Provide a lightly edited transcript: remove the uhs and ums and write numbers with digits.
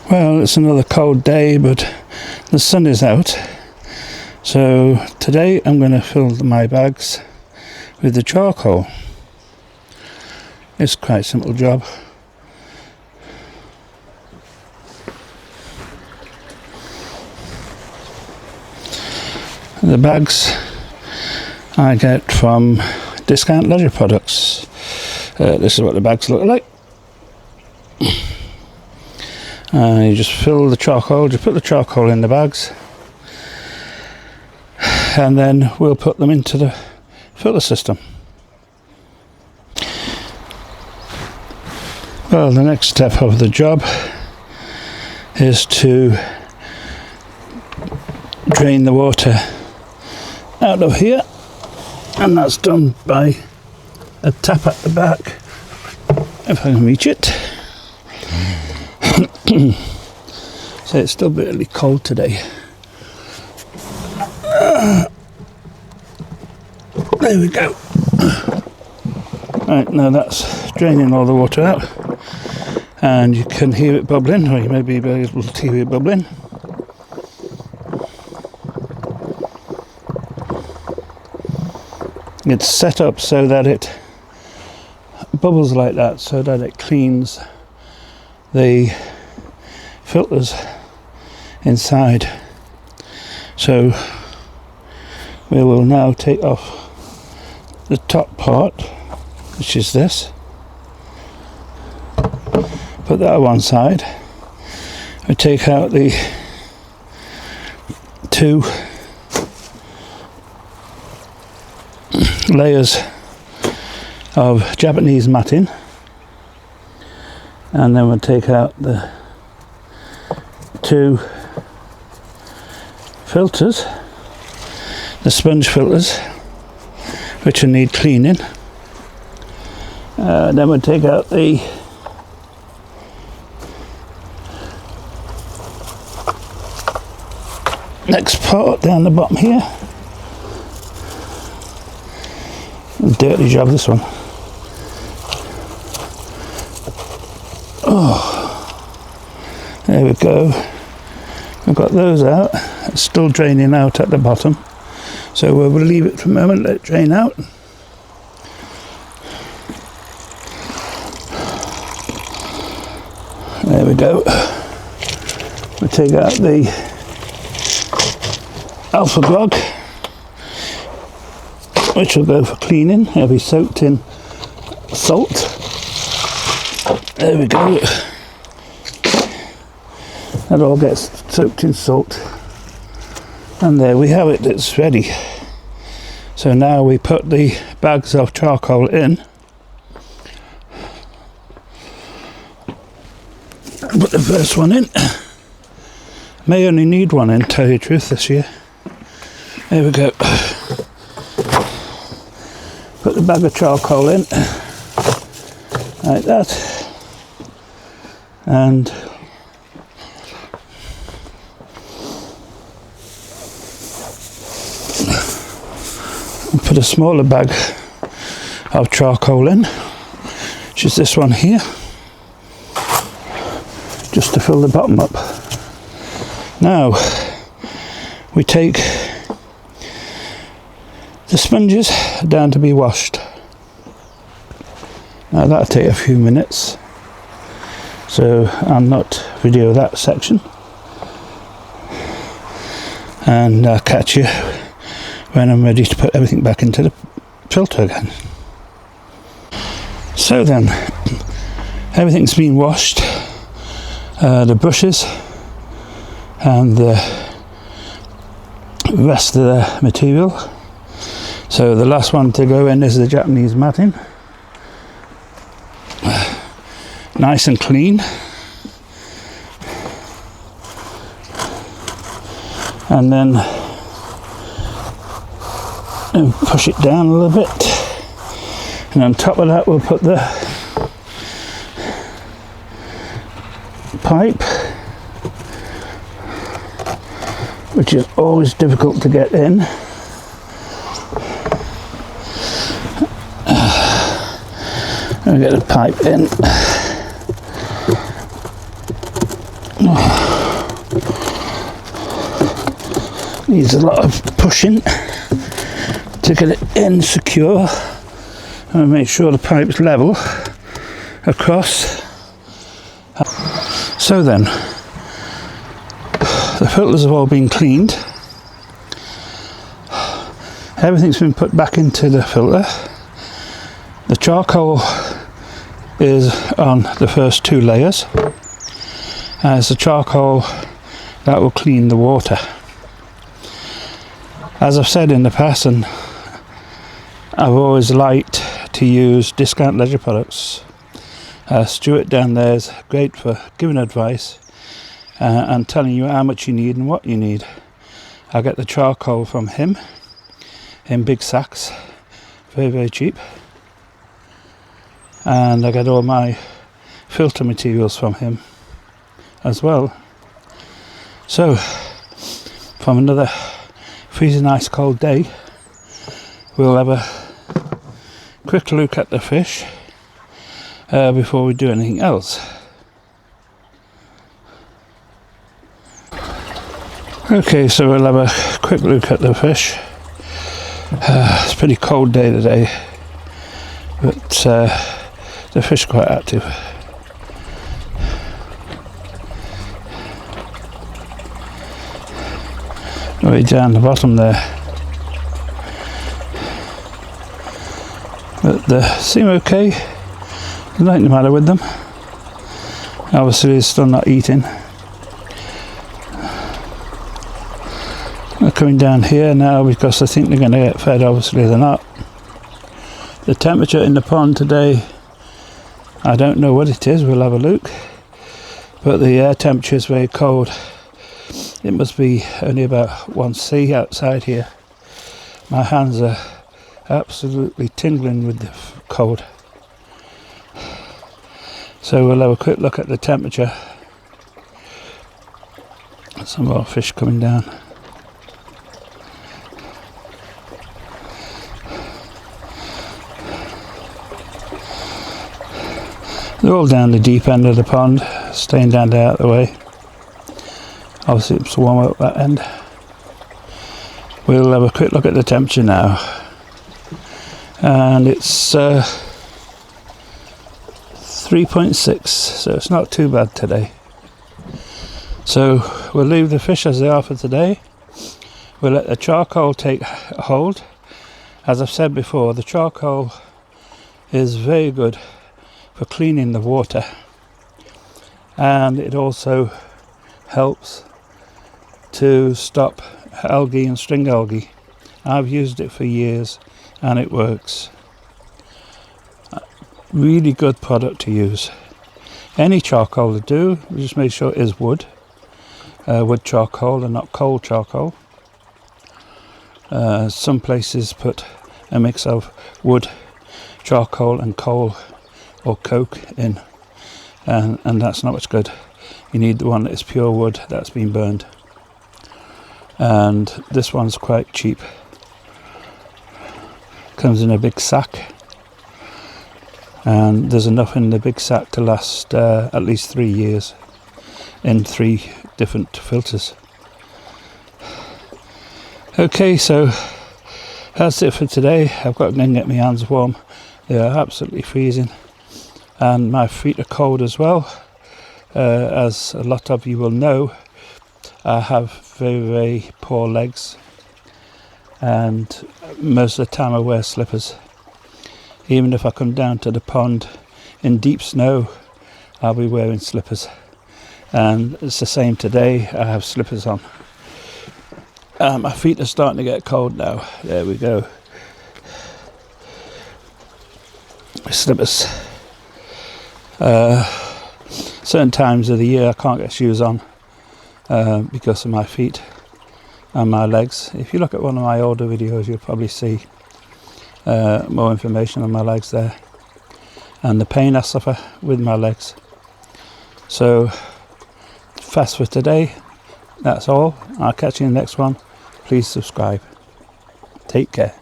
Well, it's another cold day, but the sun is out. So today I'm going to fill my bags with the charcoal. It's quite a simple job. The bags I get from Discount Leisure Products. This is what the bags look like. You just fill the charcoal, just put the charcoal in the bags, and then we'll put them into the filter system. Well, the next step of the job is to drain the water out of here, and that's done by a tap at the back, if I can reach it. So it's still bitterly cold today. There we go. Right, now that's draining all the water out, and you can hear it bubbling, or you may be able to hear it bubbling. It's set up so that it bubbles like that, so that it cleans the filters inside. So we will now take off the top part, which is this, put that on one side. We take out the two layers of Japanese matting, and then we'll take out the two filters, the sponge filters, which will need cleaning. Then we'll take out the next part down the bottom here. Dirty job, this one. Oh, there we go. We've got those out. It's still draining out at the bottom, so we'll leave it for a moment, let it drain out. There we go. We'll take out the alpha grog, which will go for cleaning. It'll be soaked in salt. There we go. That all gets soaked in salt. And there we have it, it's ready. So now we put the bags of charcoal in. Put the first one in. May only need one in, tell you the truth, this year. There we go. Put the bag of charcoal in, like that, and put a smaller bag of charcoal in, which is this one here, just to fill the bottom up. Now we take the sponges down to be washed. Now that'll take a few minutes, so I'll not video that section, and I'll catch you when I'm ready to put everything back into the filter again. So then, everything's been washed, the brushes and the rest of the material. So the last one to go in is the Japanese matting. Nice and clean. And then push it down a little bit. And on top of that we'll put the pipe, which is always difficult to get in. And get the pipe in. Needs a lot of pushing to get it in secure and make sure the pipe's level across. So then, the filters have all been cleaned. Everything's been put back into the filter. The charcoal is on the first 2 layers. It's the charcoal that will clean the water. As I've said in the past, and I've always liked to use discount leisure products. Stuart down there is great for giving advice and telling you how much you need and what you need. I get the charcoal from him in big sacks, very, very cheap. And I get all my filter materials from him as well. So, from another freezing ice cold day, we'll have a quick look at the fish before we do anything else. Okay, so we'll have a quick look at the fish. It's a pretty cold day today, but the fish are quite active. Right down the bottom there. But they seem okay. There's nothing the matter with them. Obviously they're still not eating. They're coming down here now because I think they're going to get fed. Obviously they're not. The temperature in the pond today, I don't know what it is, we'll have a look. But the air temperature is very cold. It must be only about 1°C outside here. My hands are absolutely tingling with the cold. So we'll have a quick look at the temperature. Some more fish coming down. They're all down the deep end of the pond, staying down there out of the way. Obviously it's warm up that end. We'll have a quick look at the temperature now. And it's 3.6, so it's not too bad today. So we'll leave the fish as they are for today. We'll let the charcoal take hold. As I've said before, the charcoal is very good for cleaning the water, and it also helps to stop algae and string algae. I've used it for years and it works. Really good product to use. Any charcoal to do, just make sure it is wood charcoal and not coal charcoal. Some places put a mix of wood charcoal and coal or coke in, and that's not much good. You need the one that is pure wood that's been burned, and this one's quite cheap. Comes in a big sack, and there's enough in the big sack to last at least 3 years in 3 different filters. Okay, so that's it for today. I've got to go and get my hands warm. They are absolutely freezing, and my feet are cold as well. As a lot of you will know, I have very, very poor legs, and most of the time I wear slippers. Even if I come down to the pond in deep snow, I'll be wearing slippers. And it's the same today, I have slippers on. My feet are starting to get cold now. There we go. Slippers. Certain times of the year I can't get shoes on because of my feet and my legs. If you look at one of my older videos, you'll probably see more information on my legs there and the pain I suffer with my legs. So fast for today. That's all. I'll catch you in the next one. Please subscribe. Take care.